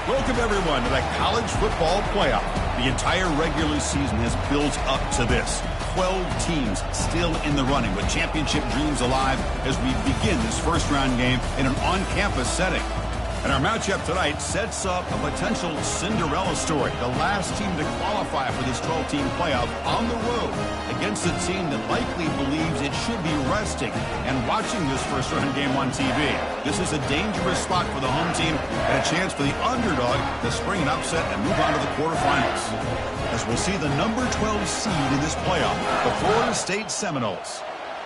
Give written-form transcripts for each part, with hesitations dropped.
Welcome, everyone, to the College Football Playoff. The entire regular season has built up to this. 12 teams still in the running with championship dreams alive as we begin this first-round game in an on-campus setting. And our matchup tonight sets up a potential Cinderella story. The last team to qualify for this 12-team playoff on the road against a team that likely believes it should be resting and watching this first-round game on TV. This is a dangerous spot for the home team and a chance for the underdog to spring an upset and move on to the quarterfinals. As we'll see the number 12 seed in this playoff, the Florida State Seminoles,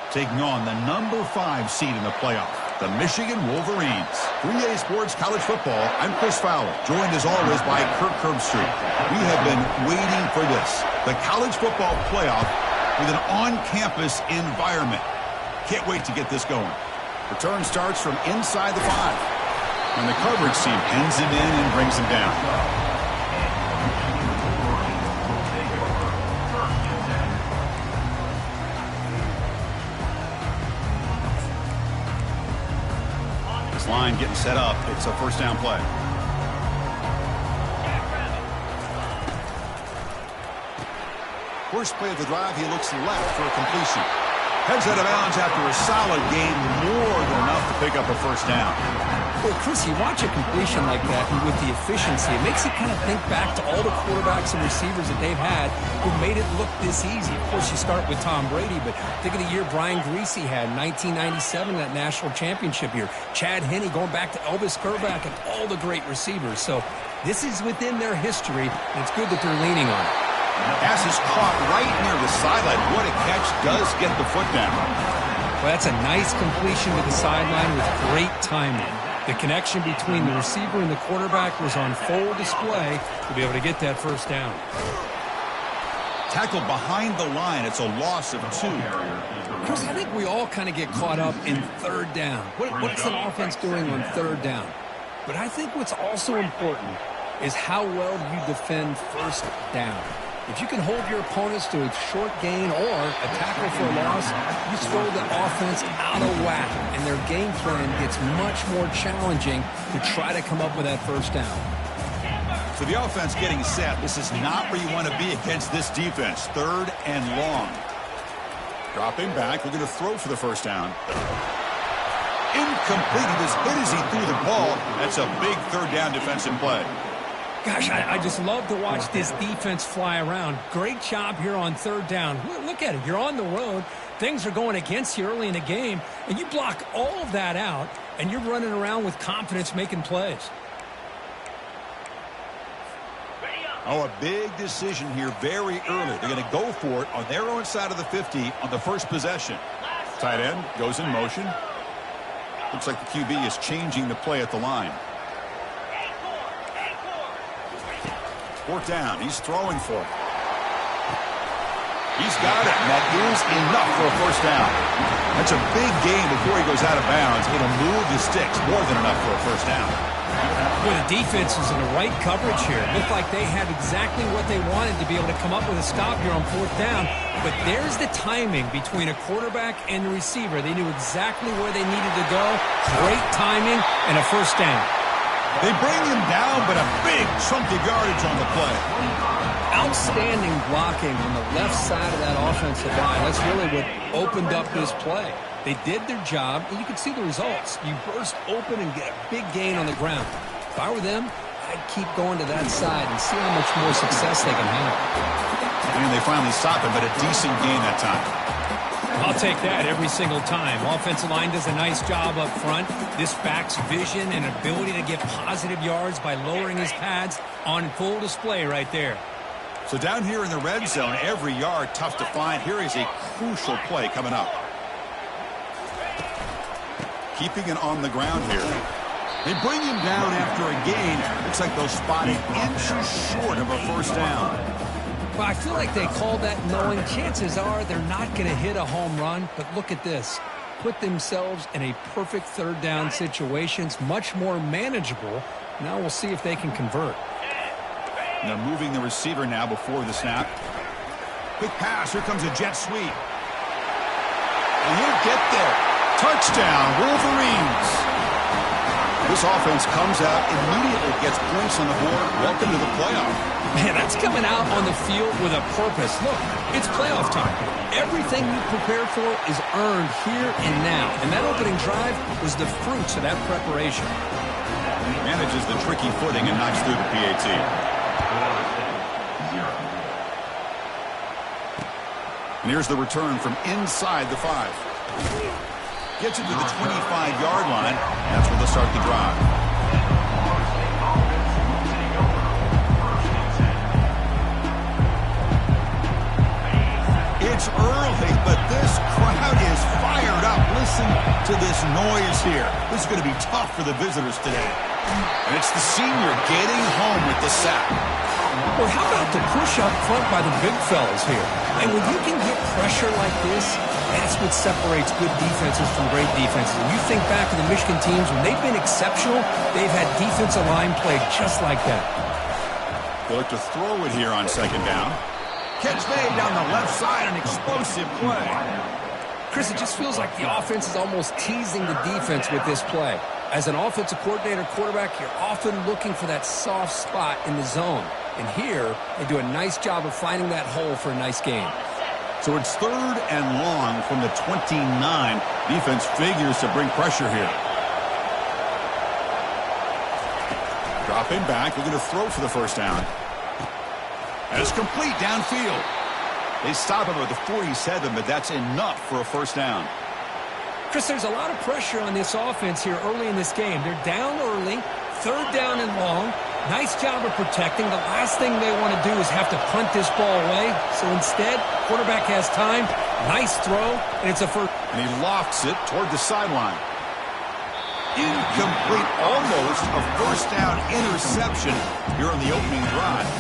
taking on the number 5 seed in the playoff, the Michigan Wolverines. 3A Sports College Football, I'm Chris Fowler, joined as always by Kirk Herbstreit. We have been waiting for this, the College Football Playoff with an on-campus environment. Can't wait to get this going. Return starts from inside the 5. And the coverage team pins him in and brings him down. Line getting set up. It's a first down play. First play of the drive, he looks left for a completion. Heads out of bounds after a solid gain, more than enough to pick up a first down. Well, Chris, you watch a completion like that, and with the efficiency, it makes you kind of think back to all the quarterbacks and receivers that they've had who made it look this easy. Of course, you start with Tom Brady, but think of the year Brian Griese had in 1997, that national championship year. Chad Henne going back to Elvis Kerback and all the great receivers. So this is within their history, and it's good that they're leaning on it. Pass is caught right near the sideline. What a catch, does get the foot down. Well, that's a nice completion to the sideline with great timing. The connection between the receiver and the quarterback was on full display to be able to get that first down. Tackled behind the line. It's a loss of 2. Chris, I think we all kind of get caught up in third down. What's an offense doing on third down? But I think what's also important is how well you defend first down. If you can hold your opponents to a short gain or a tackle for a loss, you throw the offense out of whack, and their game plan gets much more challenging to try to come up with that first down. So the offense getting set. This is not where you want to be against this defense. Third and long. Dropping back, looking to throw for the first down. Incomplete. He was hit as he threw the ball. That's a big third down defensive play. Gosh, I just love to watch this defense fly around. Great job here on third down. Look at it. You're on the road. Things are going against you early in the game, and you block all of that out, and you're running around with confidence making plays. Oh, a big decision here very early. They're going to go for it on their own side of the 50 on the first possession. Tight end goes in motion. Looks like the QB is changing the play at the line. Fourth down. He's throwing for it. He's got it, and that is enough for a first down. That's a big gain before he goes out of bounds. It'll move the sticks. More than enough for a first down. Well, the defense was in the right coverage here. It looked like they had exactly what they wanted to be able to come up with a stop here on fourth down. But there's the timing between a quarterback and the receiver. They knew exactly where they needed to go. Great timing and a first down. They bring him down, but a big chunk of yardage on the play. Outstanding blocking on the left side of that offensive line. That's really what opened up this play. They did their job, and you can see the results. You burst open and get a big gain on the ground. If I were them, I'd keep going to that side and see how much more success they can have. And they finally stop him, but a decent gain that time. I'll take that every single time. Offensive line does a nice job up front. This back's vision and ability to get positive yards by lowering his pads on full display right there. So down here in the red zone, every yard tough to find. Here is a crucial play coming up. Keeping it on the ground here. They bring him down after a gain. Looks like they'll spot it inches short of a first down. Well, I feel like they called that knowing chances are they're not going to hit a home run. But look at this. Put themselves in a perfect third down situation. It's much more manageable. Now we'll see if they can convert. And they're moving the receiver now before the snap. Quick pass. Here comes a jet sweep. And he'll get there. Touchdown, Wolverines. This offense comes out, immediately gets points on the board. Welcome to the playoff. Man, that's coming out on the field with a purpose. Look, it's playoff time. Everything you prepared for is earned here and now. And that opening drive was the fruits of that preparation. Manages the tricky footing and knocks through the PAT. And here's the return from inside the 5. Gets it to the 25-yard line. That's where they'll start the drive. It's early, but this crowd is fired up. Listen to this noise here. This is going to be tough for the visitors today. And it's the senior getting home with the sack. Well, how about the push up front by the big fellas here? And when you can get pressure like this, that's what separates good defenses from great defenses. And you think back to the Michigan teams, when they've been exceptional, they've had defensive line play just like that. They look to throw it here on second down. Catch made down the left side, an explosive play. Chris, it just feels like the offense is almost teasing the defense with this play. As an offensive coordinator, quarterback, you're often looking for that soft spot in the zone. And here, they do a nice job of finding that hole for a nice game. So it's 3rd and long from the 29. Defense figures to bring pressure here. Dropping back, looking to throw for the first down. And it's complete downfield. They stop him at the 47, but that's enough for a first down. Chris, there's a lot of pressure on this offense here early in this game. They're down early, 3rd down and long. Nice job of protecting. The last thing they want to do is have to punt this ball away. So instead, quarterback has time. Nice throw, and it's a first. And he lofts it toward the sideline. Incomplete, almost a first down interception here on the opening drive.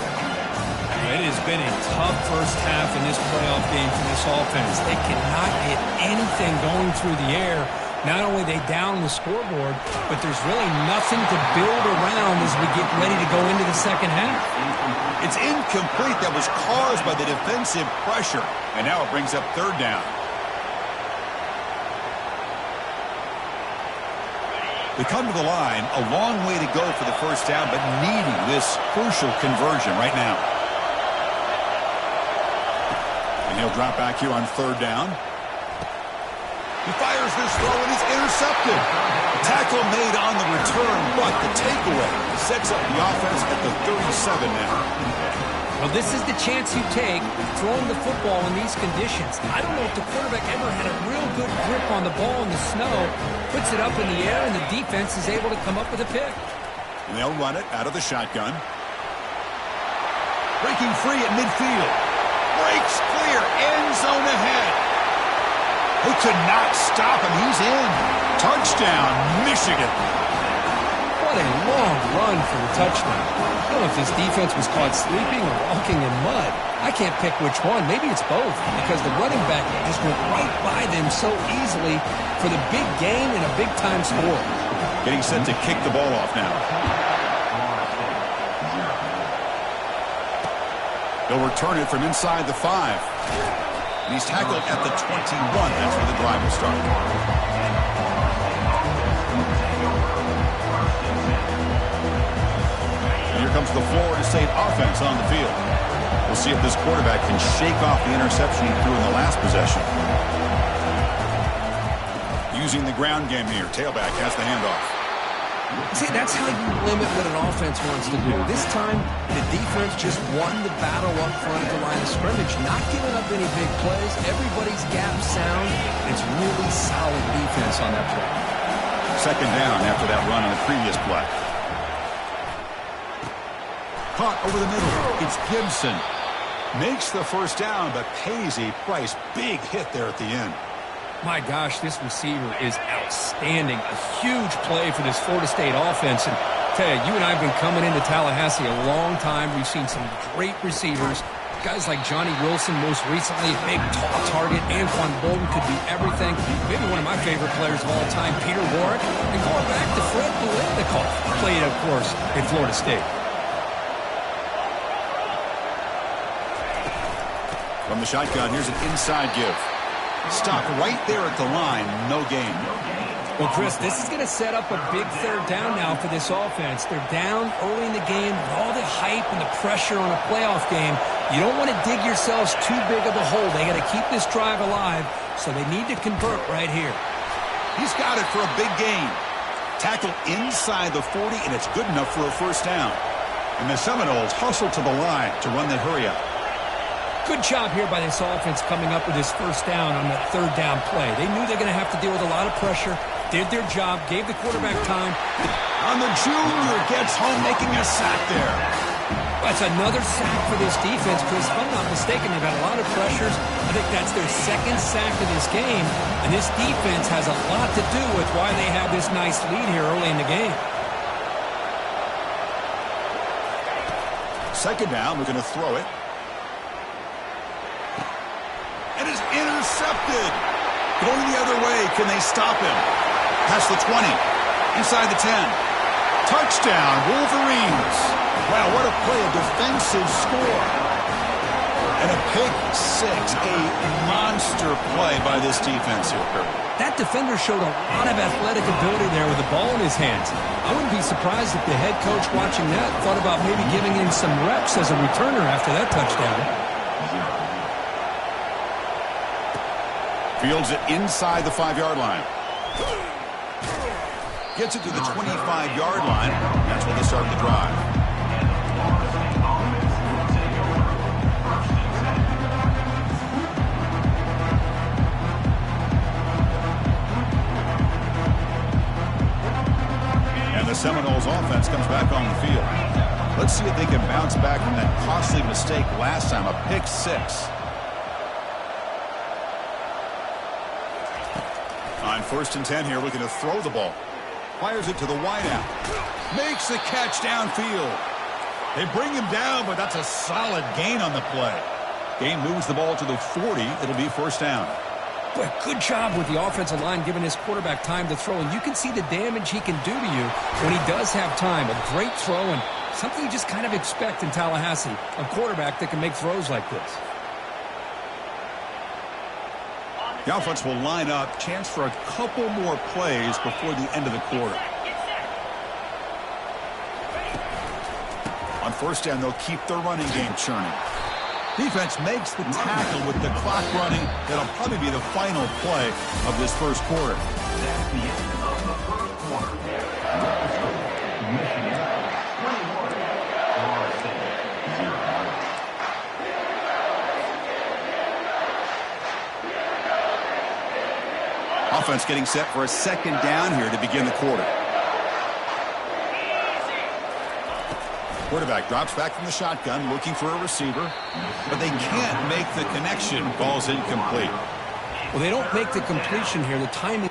It has been a tough first half in this playoff game for this offense. They cannot get anything going through the air. Not only are they down the scoreboard, but there's really nothing to build around as we get ready to go into the second half. It's incomplete. That was caused by the defensive pressure. And now it brings up 3rd down. They come to the line, a long way to go for the first down, but needing this crucial conversion right now. And he'll drop back here on 3rd down. He fires this throw, and it's intercepted. Tackle made on the return, but the takeaway sets up the offense at the 37 now. Well, this is the chance you take throwing the football in these conditions. I don't know if the quarterback ever had a real good grip on the ball in the snow, puts it up in the air, and the defense is able to come up with a pick. And they'll run it out of the shotgun. Breaking free at midfield. Breaks clear, end zone ahead. Who could not stop him? He's in. Touchdown, Michigan. What a long run for the touchdown. I don't know if this defense was caught sleeping or walking in mud. I can't pick which one. Maybe it's both, because the running back just went right by them so easily for the big gain and a big-time score. Getting set to kick the ball off now. They'll return it from inside the 5. And he's tackled at the 21. That's where the drive will start. And here comes the Florida State offense on the field. We'll see if this quarterback can shake off the interception he threw in the last possession. Using the ground game here. Tailback has the handoff. See, that's how you limit what an offense wants to do. This time, the defense just won the battle up front at the line of scrimmage, not giving up any big plays. Everybody's gap sound. It's really solid defense on that play. Second down after that run on the previous play. Caught over the middle. It's Gibson. Makes the first down, but pays a price. Big hit there at the end. My gosh, this receiver is outstanding. A huge play for this Florida State offense. And tell you, you and I have been coming into Tallahassee a long time. We've seen some great receivers. Guys like Johnny Wilson, most recently, a big, tall target. Anquan Bolden could be everything. Maybe one of my favorite players of all time, Peter Warrick. And going back to Fred Biletnikoff, played, of course, in Florida State. From the shotgun, here's an inside give. Stop right there at the line, no gain. Well, Chris, this is going to set up a big third down now for this offense. They're down early in the game with all the hype and the pressure on a playoff game. You don't want to dig yourselves too big of a hole. They got to keep this drive alive, so they need to convert right here. He's got it for a big gain. Tackle inside the 40, and it's good enough for a first down. And the Seminoles hustle to the line to run the hurry-up. Good job here by this offense coming up with this first down on that third down play. They knew they're going to have to deal with a lot of pressure, did their job, gave the quarterback time. On the junior, gets home, making a sack there. That's another sack for this defense, Chris. If I'm not mistaken, they've had a lot of pressures. I think that's their second sack of this game, and this defense has a lot to do with why they have this nice lead here early in the game. Second down, we're going to throw it. And is intercepted. Going the other way, can they stop him? Past the 20, inside the 10. Touchdown, Wolverines. Wow, what a play, a defensive score. And a pick six, a monster play by this defense here. That defender showed a lot of athletic ability there with the ball in his hands. I wouldn't be surprised if the head coach watching that thought about maybe giving him some reps as a returner after that touchdown. Fields it inside the 5-yard line. Gets it to the 25-yard line. That's where they start the drive. And the Seminoles offense comes back on the field. Let's see if they can bounce back from that costly mistake last time, a pick six. On 1st and 10 here, looking to throw the ball. Fires it to the wideout. Makes the catch downfield. They bring him down, but that's a solid gain on the play. Gain moves the ball to the 40. It'll be first down. Boy, good job with the offensive line giving his quarterback time to throw. And you can see the damage he can do to you when he does have time. A great throw and something you just kind of expect in Tallahassee. A quarterback that can make throws like this. The offense will line up. Chance for a couple more plays before the end of the quarter. On first down, they'll keep their running game churning. Defense makes the tackle with the clock running. That'll probably be the final play of this first quarter. That's the end of the first quarter. Offense getting set for a second down here to begin the quarter. Quarterback drops back from the shotgun, looking for a receiver, but they can't make the connection. Ball's incomplete. Well, they don't make the completion here. The timing.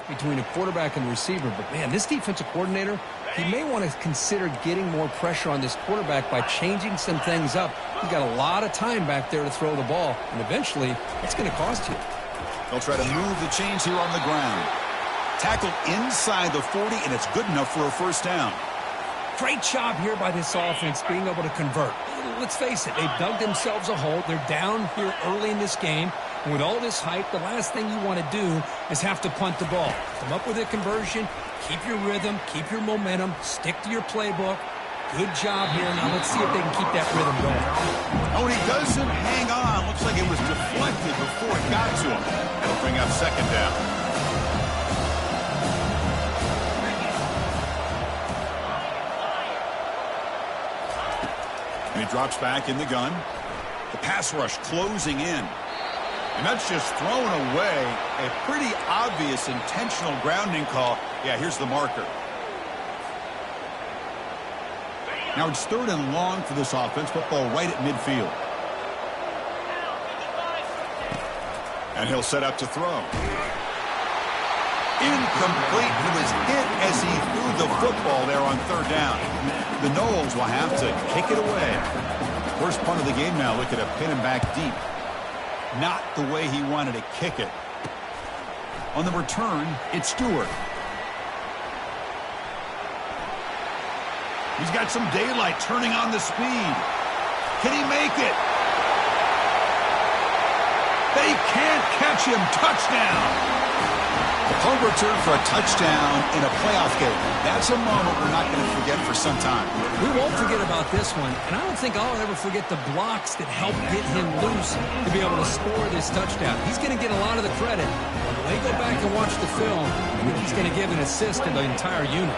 Between a quarterback and receiver, but man, this defensive coordinator, he may want to consider getting more pressure on this quarterback by changing some things up. He's got a lot of time back there to throw the ball, and eventually, it's going to cost you. They'll try to move the chains here on the ground. Tackled inside the 40, and it's good enough for a first down. Great job here by this offense being able to convert. Let's face it, they've dug themselves a hole. They're down here early in this game. And with all this hype, the last thing you want to do is have to punt the ball. Come up with a conversion, keep your rhythm, keep your momentum, stick to your playbook. Good job here. Now let's see if they can keep that rhythm going. Oh, and he doesn't hang on. Looks like it was deflected before it got to him. That'll bring up second down. And he drops back in the gun. The pass rush closing in. And that's just thrown away. A pretty obvious intentional grounding call. Yeah, here's the marker. Now it's 3rd and long for this offense. Football right at midfield. And he'll set up to throw. Incomplete. He was hit as he threw the football there on third down. The Noles will have to kick it away. First punt of the game now. Look at a pin him back deep. Not the way he wanted to kick it. On the return, it's Stewart. He's got some daylight turning on the speed. Can he make it? They can't catch him. Touchdown. The punt return for a touchdown in a playoff game. That's a moment we're not going to forget for some time. We won't forget about this one, and I don't think I'll ever forget the blocks that helped get him loose to be able to score this touchdown. He's going to get a lot of the credit. When they go back and watch the film, he's going to give an assist to the entire unit.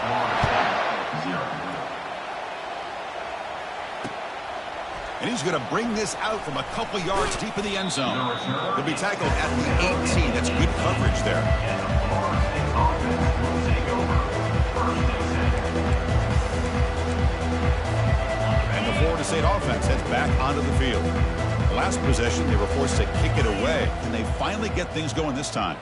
And he's going to bring this out from a couple yards deep in the end zone. He'll be tackled at the 18. That's good coverage there. And the Florida State offense heads back onto the field. The last possession, they were forced to kick it away, and they finally get things going this time.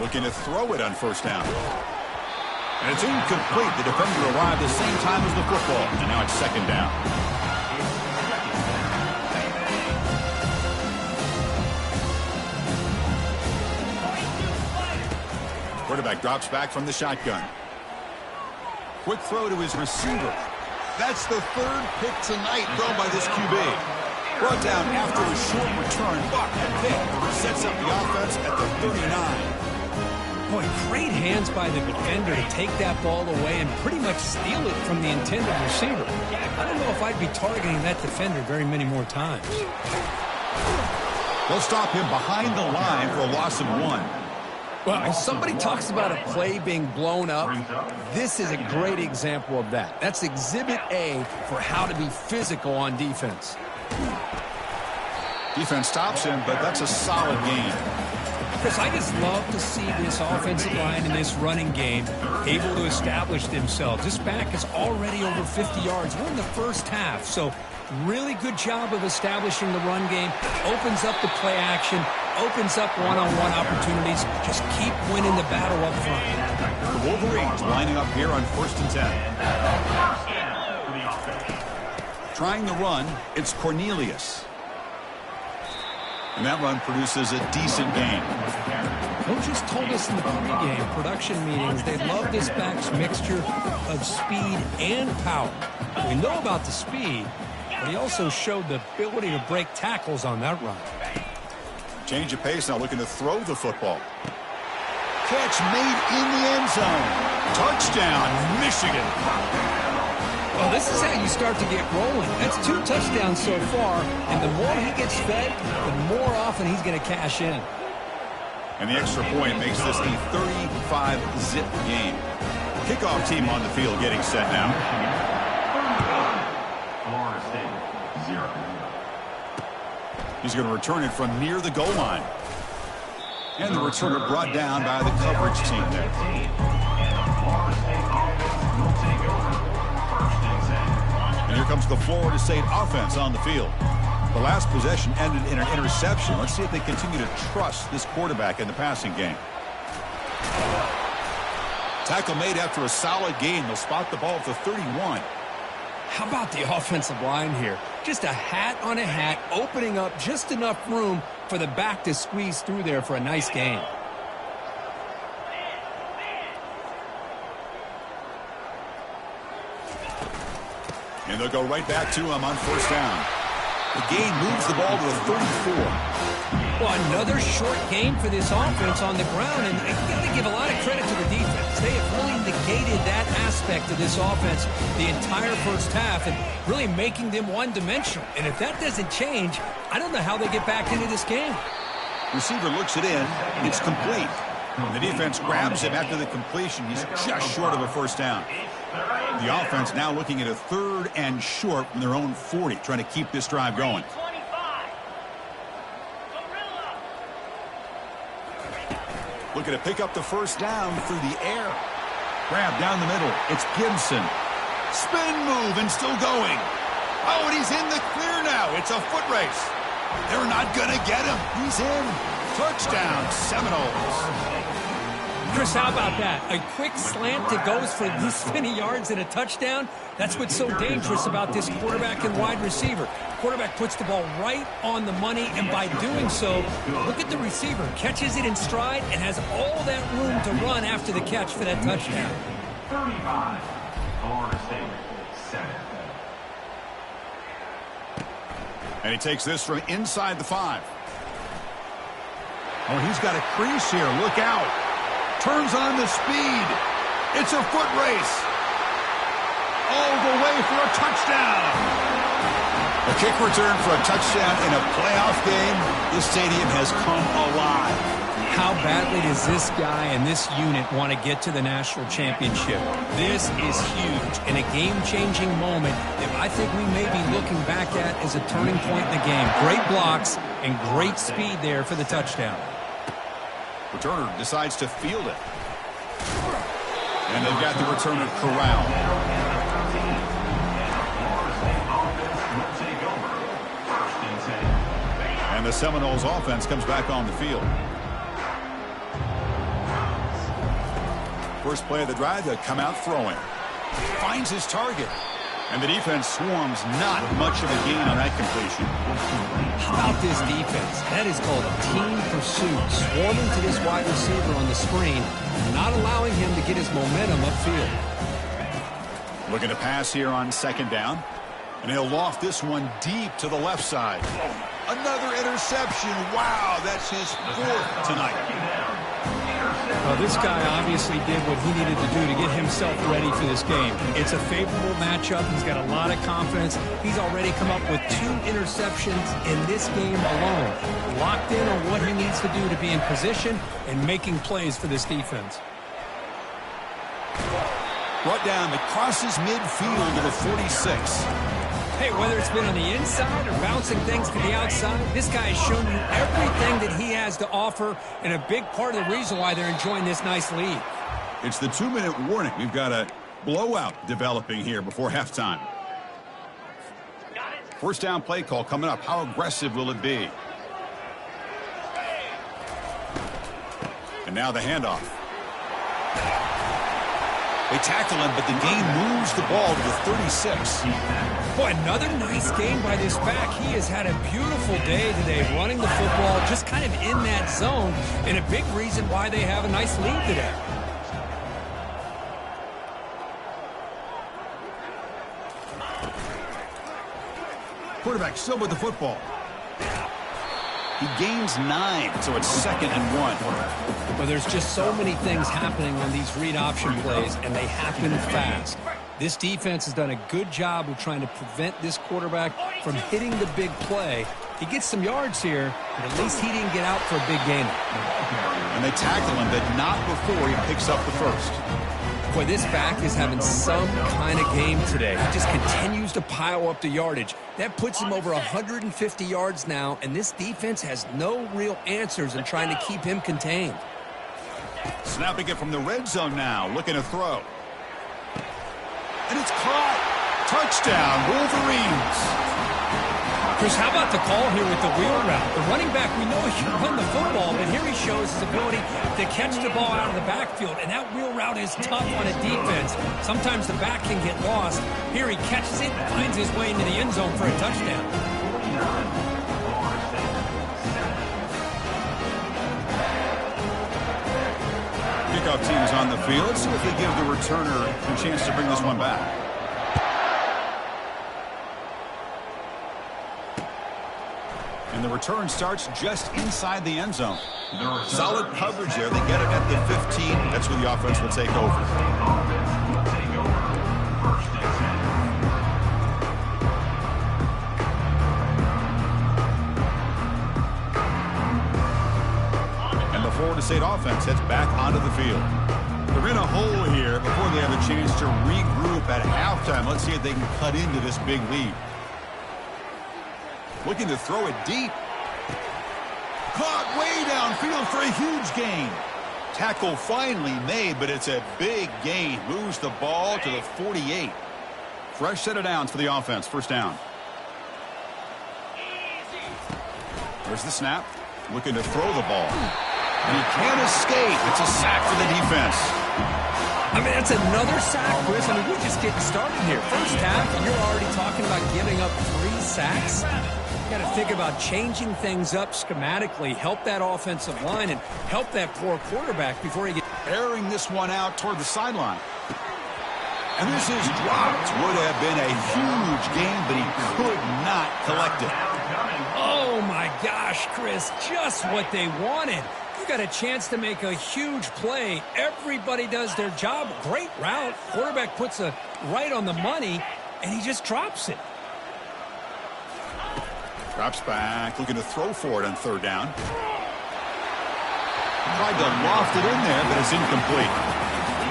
Looking to throw it on first down. And it's incomplete. The defender arrived the same time as the football, and now it's second down. Quarterback drops back from the shotgun. Quick throw to his receiver. That's the third pick tonight thrown by this QB. Brought down after a short return. Buck and pick sets up the offense at the 39. Boy, great hands by the defender to take that ball away and pretty much steal it from the intended receiver. I don't know if I'd be targeting that defender very many more times. They'll stop him behind the line for a loss of 1. Well, if somebody talks about a play being blown up, this is a great example of that. That's exhibit A for how to be physical on defense. Defense stops him, but that's a solid gain. Chris, I just love to see this offensive line in this running game able to establish themselves. This back is already over 50 yards. We're in the first half, so really good job of establishing the run game. Opens up the play action, opens up one-on-one opportunities. Just keep winning the battle up front. The Wolverines lining up here on 1st and 10. Trying the run, it's Cornelius. And that run produces a decent gain. Coaches told us in the pregame production meetings they love this back's mixture of speed and power. We know about the speed, but he also showed the ability to break tackles on that run. Change of pace now, looking to throw the football. Catch made in the end zone. Touchdown, Michigan. Well, this is how you start to get rolling. That's 2 touchdowns so far, and the more he gets fed, the more often he's going to cash in. And the extra point makes this a 35-zip game. Kickoff team on the field getting set now. Florida State, 0. He's going to return it from near the goal line. And the returner brought down by the coverage team there. And here comes the Florida State offense on the field. The last possession ended in an interception. Let's see if they continue to trust this quarterback in the passing game. Tackle made after a solid gain. They'll spot the ball at the 31. How about the offensive line here? Just a hat on a hat, opening up just enough room for the back to squeeze through there for a nice gain. And they'll go right back to him on first down. The gain moves the ball to the 34. Well, another short gain for this offense on the ground, and you got to give a lot of credit to the defense. They have really negated that aspect of this offense the entire first half and really making them one-dimensional. And if that doesn't change, I don't know how they get back into this game. Receiver looks it in. It's complete. And the defense grabs him after the completion. He's just short of a first down. The offense now looking at a 3rd and short from their own 40, trying to keep this drive going. Looking to pick up the first down through the air. Grab down the middle. It's Gibson. Spin move and still going. Oh, and he's in the clear now. It's a foot race. They're not going to get him. He's in. Touchdown, Seminoles. Chris, how about that? A quick slant that goes for this many yards and a touchdown. That's what's so dangerous about this quarterback and wide receiver. Quarterback puts the ball right on the money, and by doing so, look at the receiver. Catches it in stride and has all that room to run after the catch for that touchdown. 35. Florida State, 7. And he takes this from inside the 5. Oh, he's got a crease here. Look out. Turns on the speed. It's a foot race. All the way for a touchdown. A kick return for a touchdown in a playoff game. This stadium has come alive. How badly does this guy and this unit want to get to the national championship? This is huge and a game-changing moment that I think we may be looking back at as a turning point in the game. Great blocks and great speed there for the touchdown. Returner decides to field it. And they've got the returner corralled. And the Seminoles offense comes back on the field. First play of the drive, they'll come out throwing. Finds his target. And the defense swarms, not much of a gain on that completion. How about this defense? That is called a team pursuit. Swarming to this wide receiver on the screen, not allowing him to get his momentum upfield. Looking to pass here on second down. And he'll loft this one deep to the left side. Another interception. Wow, that's his 4th tonight. Well, this guy obviously did what he needed to do to get himself ready for this game. It's a favorable matchup. He's got a lot of confidence. He's already come up with 2 interceptions in this game alone. Locked in on what he needs to do to be in position and making plays for this defense. Brought down that crosses midfield to the 46. Hey, whether it's been on the inside or bouncing things to the outside, this guy has shown you everything that he has to offer, and a big part of the reason why they're enjoying this nice lead. It's the 2-minute warning. We've got a blowout developing here before halftime. First down play call coming up. How aggressive will it be? And now the handoff. They tackle him, but the gain moves the ball to the 36. Boy, another nice game by this back. He has had a beautiful day today running the football, just kind of in that zone, and a big reason why they have a nice lead today. Quarterback still with the football. He gains 9, so it's 2nd and 1. Well, there's just so many things happening on these read option plays, and they happen fast. This defense has done a good job of trying to prevent this quarterback from hitting the big play. He gets some yards here, but at least he didn't get out for a big gainer. And they tackle him, but not before he picks up the first. Boy, this back is having some kind of game today. He just continues to pile up the yardage. That puts him over 150 yards now, and this defense has no real answers in trying to keep him contained. Snapping it from the red zone now, looking to throw. And it's caught. Touchdown, Wolverines. Chris, how about the call here with the wheel route? The running back, we know he can run the football, but here he shows his ability to catch the ball out of the backfield, and that wheel route is tough on a defense. Sometimes the back can get lost. Here he catches it and finds his way into the end zone for a touchdown. Kickoff team is on the field. Let's see if they give the returner a chance to bring this one back. And the return starts just inside the end zone. Solid coverage there. They get it at the 15. That's where the offense will take over. And the Florida State offense heads back onto the field. They're in a hole here before they have a chance to regroup at halftime. Let's see if they can cut into this big lead. Looking to throw it deep. Caught way downfield for a huge gain. Tackle finally made, but it's a big gain. Moves the ball to the 48. Fresh set of downs for the offense. First down. There's the snap. Looking to throw the ball. He can't escape. It's a sack for the defense. I mean, that's another sack, Chris. I mean, we're just getting started here. First half, and you're already talking about giving up 3 sacks. You got to think about changing things up schematically, help that offensive line, and help that poor quarterback before he gets... Airing this one out toward the sideline. And this is dropped. Would have been a huge game, but he could not collect it. Oh, my gosh, Chris, just what they wanted. You got a chance to make a huge play. Everybody does their job. Great route. Quarterback puts it right on the money, and he just drops it. Drops back, looking to throw for it on third down. Tried to loft it in there, but it's incomplete.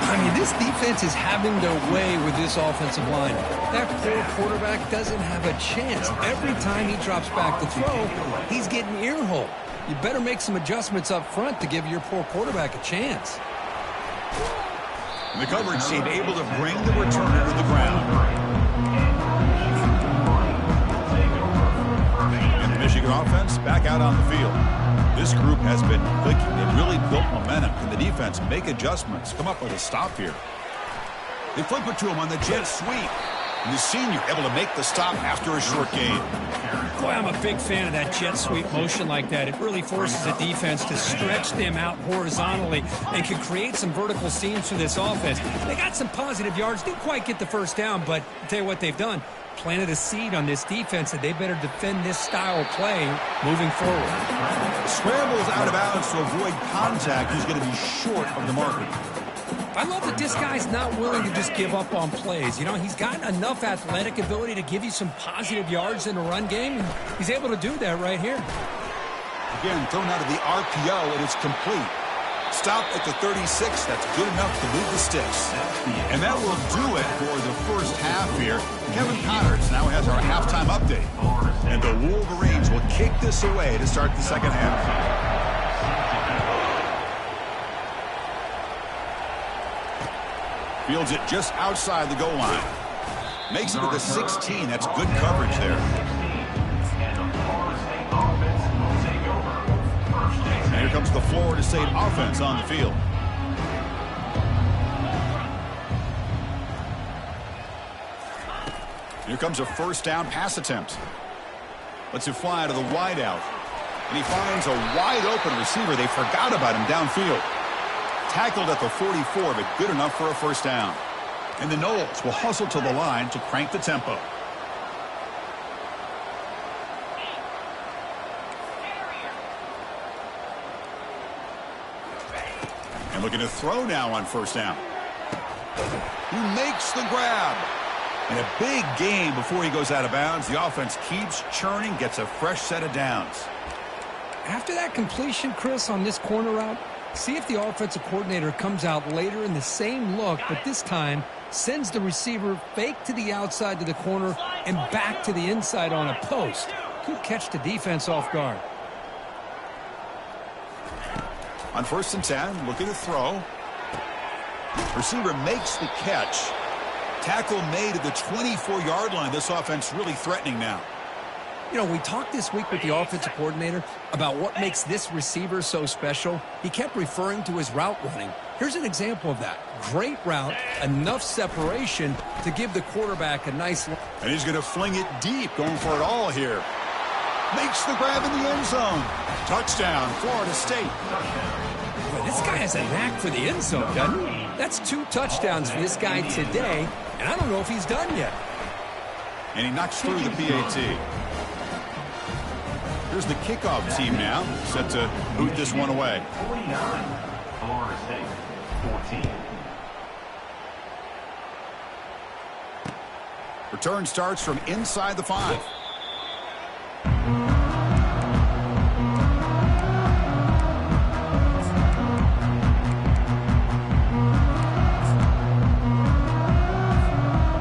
I mean, this defense is having their way with this offensive line. That poor quarterback doesn't have a chance. Every time he drops back to throw, he's getting earholed. You better make some adjustments up front to give your poor quarterback a chance. And the coverage team able to bring the returner to the ground. And the Michigan offense back out on the field. This group has been clicking. They've really built momentum. Can the defense make adjustments? Come up with a stop here. They flip it to him on the jet sweep. And the senior able to make the stop after a short gain. Boy, I'm a big fan of that jet sweep motion like that. It really forces the defense to stretch them out horizontally and can create some vertical seams for this offense. They got some positive yards. Didn't quite get the first down, but I'll tell you what they've done. Planted a seed on this defense, and they better defend this style of play moving forward. Scrambles out of bounds to avoid contact. He's going to be short of the marker. I love that this guy's not willing to just give up on plays. You know, he's got enough athletic ability to give you some positive yards in the run game, and he's able to do that right here. Again, thrown out of the RPO, and it's complete. Stop at the 36. That's good enough to move the sticks. And that will do it for the first half here. Kevin Connors now has our halftime update. And the Wolverines will kick this away to start the second half. Fields it just outside the goal line. Makes it to the 16. That's good coverage there. And here comes the Florida State offense on the field. Here comes a first down pass attempt. Lets it fly to the wideout. And he finds a wide open receiver. They forgot about him downfield. Tackled at the 44, but good enough for a first down. And the Noles will hustle to the line to crank the tempo. And looking to throw now on first down. Who makes the grab? And a big gain before he goes out of bounds. The offense keeps churning, gets a fresh set of downs. After that completion, Chris, on this corner route, see if the offensive coordinator comes out later in the same look, but this time sends the receiver fake to the outside to the corner and back to the inside on a post. Could catch the defense off guard. On first and 10, looking to throw. Receiver makes the catch. Tackle made at the 24-yard line. This offense really threatening now. You know, we talked this week with the offensive coordinator about what makes this receiver so special. He kept referring to his route running. Here's an example of that. Great route, enough separation to give the quarterback a nice look. And he's going to fling it deep, going for it all here. Makes the grab in the end zone. Touchdown, Florida State. Boy, this guy has a knack for the end zone, doesn't he? That's 2 touchdowns for this guy today, and I don't know if he's done yet. And he knocks through the PAT. Here's the kickoff team now, set to boot this one away. 49, Florida State, 14. Return starts from inside the 5.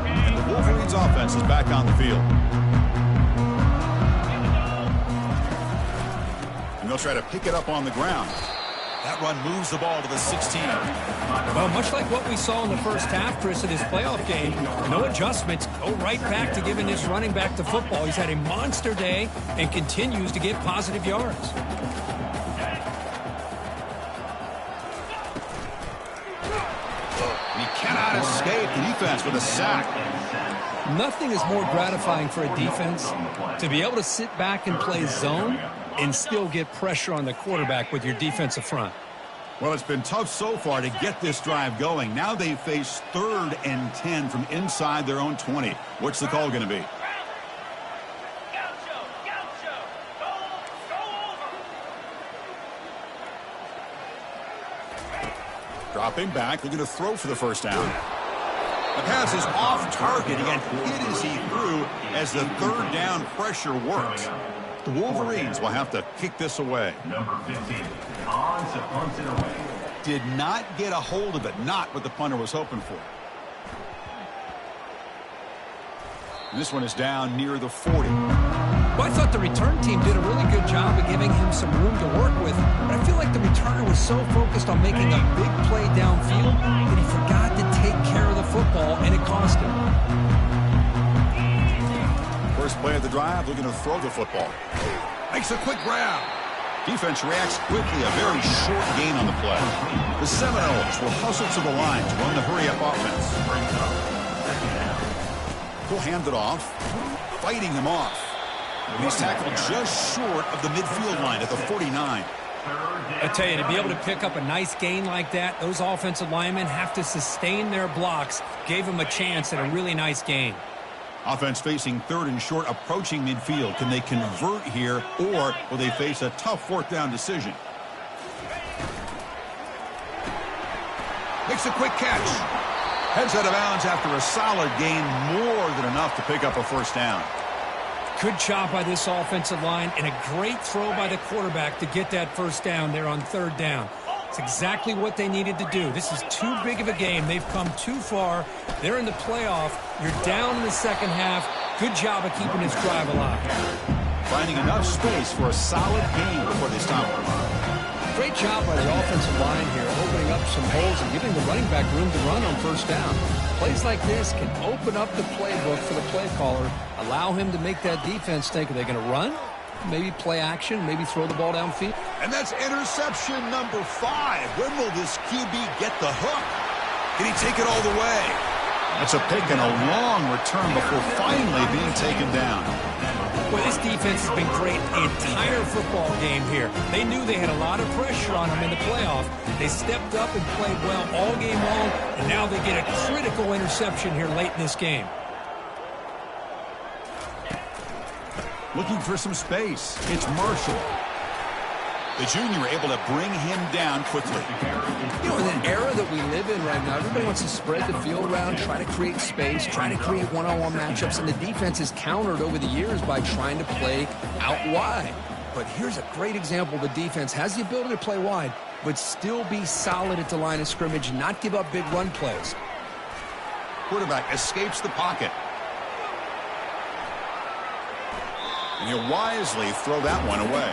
And the Wolverines offense is back on the field. And they'll try to pick it up on the ground. That run moves the ball to the 16. Well, much like what we saw in the first half, Chris, of this playoff game, no adjustments, go right back to giving this running back to football. He's had a monster day and continues to get positive yards. And he cannot escape the defense with a sack. Nothing is more gratifying for a defense to be able to sit back and play zone and still get pressure on the quarterback with your defensive front. Well, it's been tough so far to get this drive going. Now they face 3rd and 10 from inside their own 20. What's the call going to be? Dropping back, looking to throw for the first down. The pass is off target. He got hit as he threw as the 3rd down pressure worked. The Wolverines will have to kick this away. Number 15, on to punt it away. Did not get a hold of it. Not what the punter was hoping for. And this one is down near the 40. Well, I thought the return team did a really good job of giving him some room to work with, but I feel like the returner was so focused on making a big play downfield that he forgot to take care of the football, and it cost him. First play of the drive, looking to throw the football. Makes a quick grab. Defense reacts quickly, a very short gain on the play. The Seminoles will hustle to the line to run the hurry-up offense. He'll hand it off, fighting him off. And he's tackled just short of the midfield line at the 49. I tell you, to be able to pick up a nice gain like that, those offensive linemen have to sustain their blocks. Gave him a chance at a really nice gain. Offense facing 3rd and short, approaching midfield. Can they convert here, or will they face a tough 4th down decision? Makes a quick catch. Heads out of bounds after a solid gain, more than enough to pick up a first down. Good job by this offensive line, and a great throw by the quarterback to get that first down there on 3rd down. It's exactly what they needed to do. This is too big of a game. They've come too far. They're in the playoff. You're down in the second half. Good job of keeping this drive alive. Finding enough space for a solid gain before they stop. Great job by the offensive line here, opening up some holes and giving the running back room to run on first down. Plays like this can open up the playbook for the play caller, allow him to make that defense think, are they going to run? Maybe play action, maybe throw the ball downfield. And that's interception number 5. When will this QB get the hook? Can he take it all the way? That's a pick and a long return before finally being taken down. Well, this defense has been great the entire football game here. They knew they had a lot of pressure on them in the playoff. They stepped up and played well all game long, and now they get a critical interception here late in this game. Looking for some space. It's Marshall. The junior able to bring him down quickly. You know, in the era that we live in right now, everybody wants to spread the field around, try to create space, try to create one-on-one matchups, and the defense is countered over the years by trying to play out wide. But here's a great example. The defense has the ability to play wide, but still be solid at the line of scrimmage, not give up big run plays. Quarterback escapes the pocket. And he'll wisely throw that one away.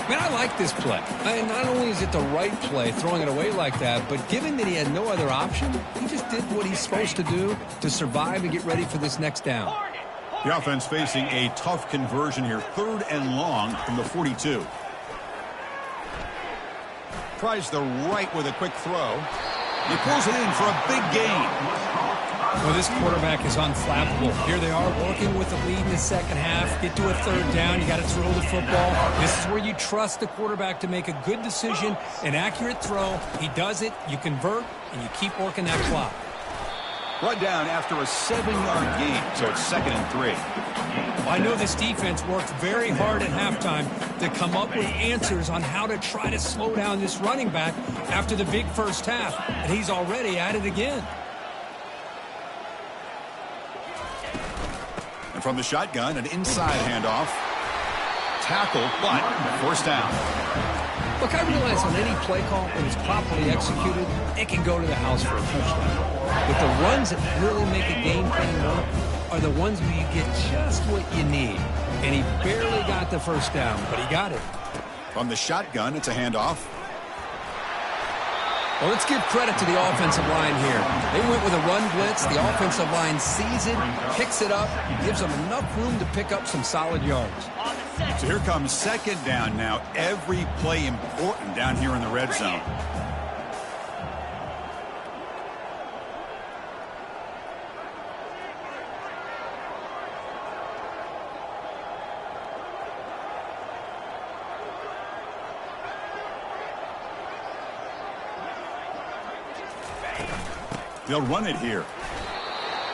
Man, I like this play. Not only is it the right play, throwing it away like that, but given that he had no other option, he just did what he's supposed to do to survive and get ready for this next down. The offense facing a tough conversion here. 3rd and long from the 42. Tries the right with a quick throw. He pulls it in for a big gain. Well, this quarterback is unflappable. Here they are working with the lead in the second half. Get to a 3rd down. You got to throw the football. This is where you trust the quarterback to make a good decision, an accurate throw. He does it. You convert, and you keep working that clock. Run down after a 7-yard gain, so it's 2nd and 3. Well, I know this defense worked very hard at halftime to come up with answers on how to try to slow down this running back after the big first half, and he's already at it again. And from the shotgun, an inside handoff. Tackled, but first down. Look, I realize on any play call, when it's properly executed, it can go to the house for a touchdown. But the runs that really make a game plan work are the ones where you get just what you need. And he barely got the first down, but he got it. From the shotgun, it's a handoff. Well, let's give credit to the offensive line here. They went with a run blitz. The offensive line sees it, picks it up, gives them enough room to pick up some solid yards. So here comes 2nd down now. Every play important down here in the red zone. They'll run it here.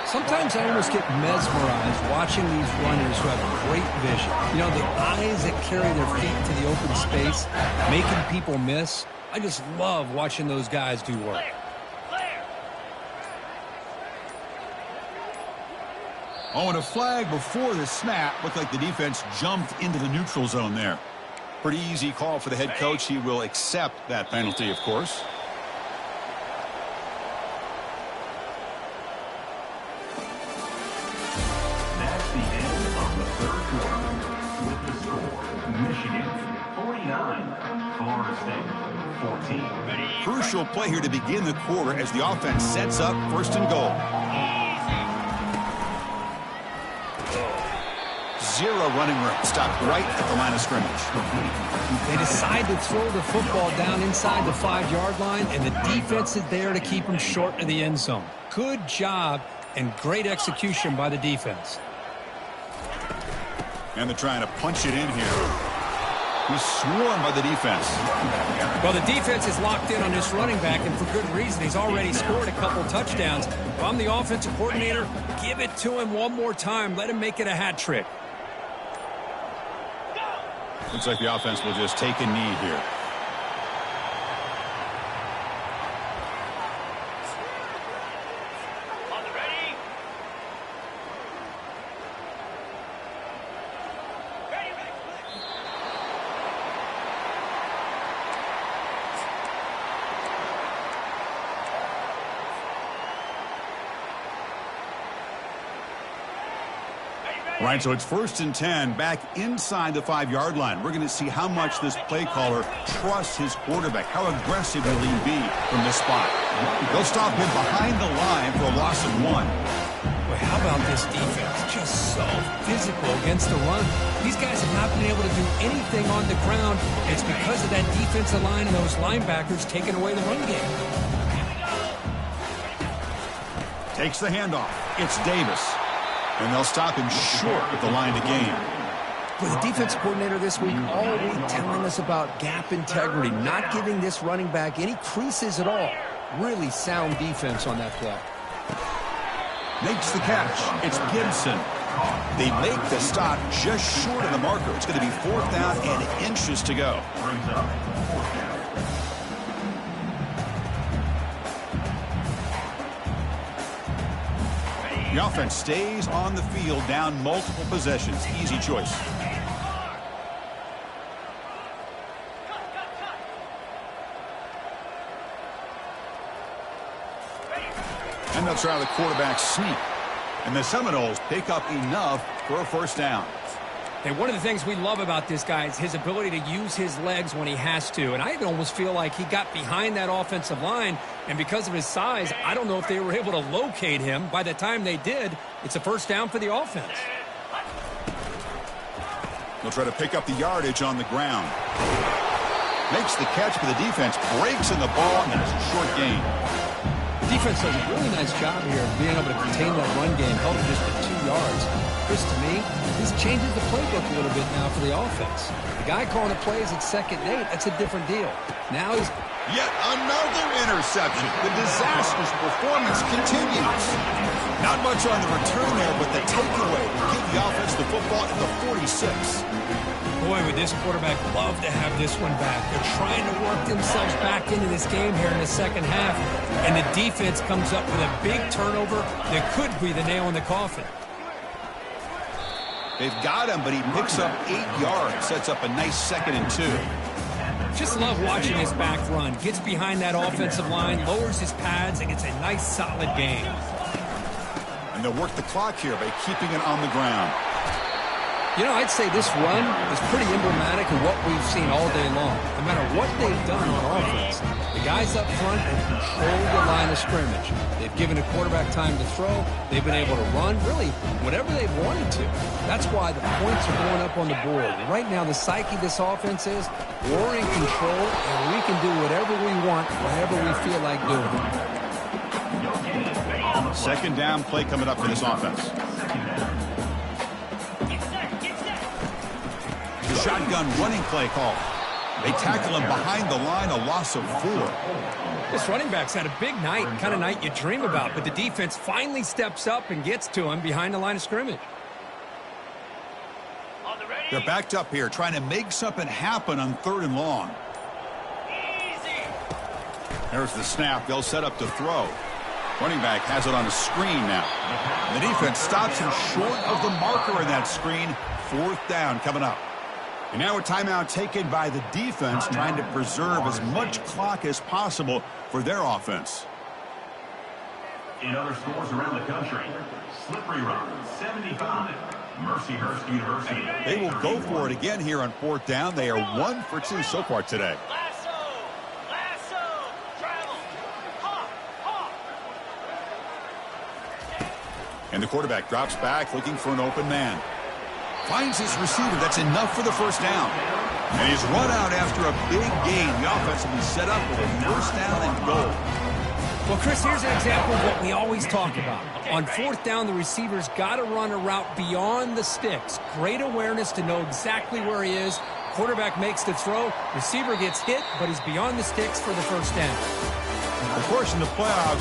Sometimes I almost get mesmerized watching these runners who have great vision. You know, the eyes that carry their feet to the open space, making people miss. I just love watching those guys do work. Oh, and a flag before the snap. Looked like the defense jumped into the neutral zone there. Pretty easy call for the head coach. He will accept that penalty, of course. That's the end of the third quarter. With the score, Michigan 49, Florida State 14. Crucial play here to begin the quarter as the offense sets up first and goal. Zero running room. Stopped right at the line of scrimmage. They decide to throw the football down inside the 5-yard line, and the defense is there to keep them short of the end zone. Good job and great execution by the defense. And they're trying to punch it in here. He's swarmed by the defense. Well, the defense is locked in on this running back, and for good reason. He's already scored a couple touchdowns. If I'm the offensive coordinator, give it to him one more time. Let him make it a hat trick. Looks like the offense will just take a knee here. Right, so it's 1st and 10 back inside the 5-yard line. We're going to see how much this play caller trusts his quarterback. How aggressive will he be from this spot? They'll stop him behind the line for a loss of 1. Well, how about this defense? Just so physical against the run. These guys have not been able to do anything on the ground. It's because of that defensive line and those linebackers taking away the run game. Takes the handoff. It's Davis. And they'll stop him short at the line to gain. Well, the defense coordinator this week all week telling us about gap integrity, not giving this running back any creases at all. Really sound defense on that play. Makes the catch. It's Gibson. They make the stop just short of the marker. It's going to be 4th down and inches to go. Brings up 4th down. The offense stays on the field, down multiple possessions. Easy choice. And they'll try the quarterback sneak. And the Seminoles pick up enough for a 1st down. And one of the things we love about this guy is his ability to use his legs when he has to. And I almost feel like he got behind that offensive line, and because of his size, I don't know if they were able to locate him. By the time they did, it's a 1st down for the offense. They'll try to pick up the yardage on the ground. Makes the catch, but the defense breaks in the ball, and it's a short gain. The defense does a really nice job here of being able to contain that run game, held it just to 2 yards. Chris, to me, this changes the playbook a little bit now for the offense. The guy calling the plays at 2nd and 8, that's a different deal. Now he's... Yet another interception. The disastrous performance continues. Not much on the return there, but the takeaway will give the offense the football at the 46. Boy, would this quarterback love to have this one back. They're trying to work themselves back into this game here in the 2nd half, and the defense comes up with a big turnover that could be the nail in the coffin. They've got him, but he picks up 8 yards, sets up a nice 2nd and 2. Just love watching his back run. Gets behind that offensive line, lowers his pads, and gets a nice, solid gain. And they'll work the clock here by keeping it on the ground. You know, I'd say this run is pretty emblematic of what we've seen all day long. No matter what they've done on offense, the guys up front have controlled the line of scrimmage. They've given a quarterback time to throw. They've been able to run, really, whatever they've wanted to. That's why the points are going up on the board. Right now, the psyche of this offense is we're in control, and we can do whatever we want, whenever we feel like doing it. 2nd down play coming up for this offense. Shotgun running play call. They tackle him behind the line, a loss of 4. This running back's had a big night, kind of night you dream about, but the defense finally steps up and gets to him behind the line of scrimmage. They're backed up here, trying to make something happen on 3rd and long. There's the snap. They'll set up to throw. Running back has it on a screen now. The defense stops him short of the marker in that screen. 4th down coming up. And now a timeout taken by the defense, trying to preserve as much clock as possible for their offense. In other scores around the country, Slippery Rock, 75. Mercyhurst University. They will go for it again here on 4th down. They are 1 for 2 so far today. And the quarterback drops back, looking for an open man. Finds his receiver. That's enough for the 1st down. And he's run out after a big gain. The offense will be set up with a 1st down and goal. Well, Chris, here's an example of what we always talk about. On 4th down, the receiver's got to run a route beyond the sticks. Great awareness to know exactly where he is. Quarterback makes the throw. Receiver gets hit, but he's beyond the sticks for the 1st down. Of course, in the playoffs,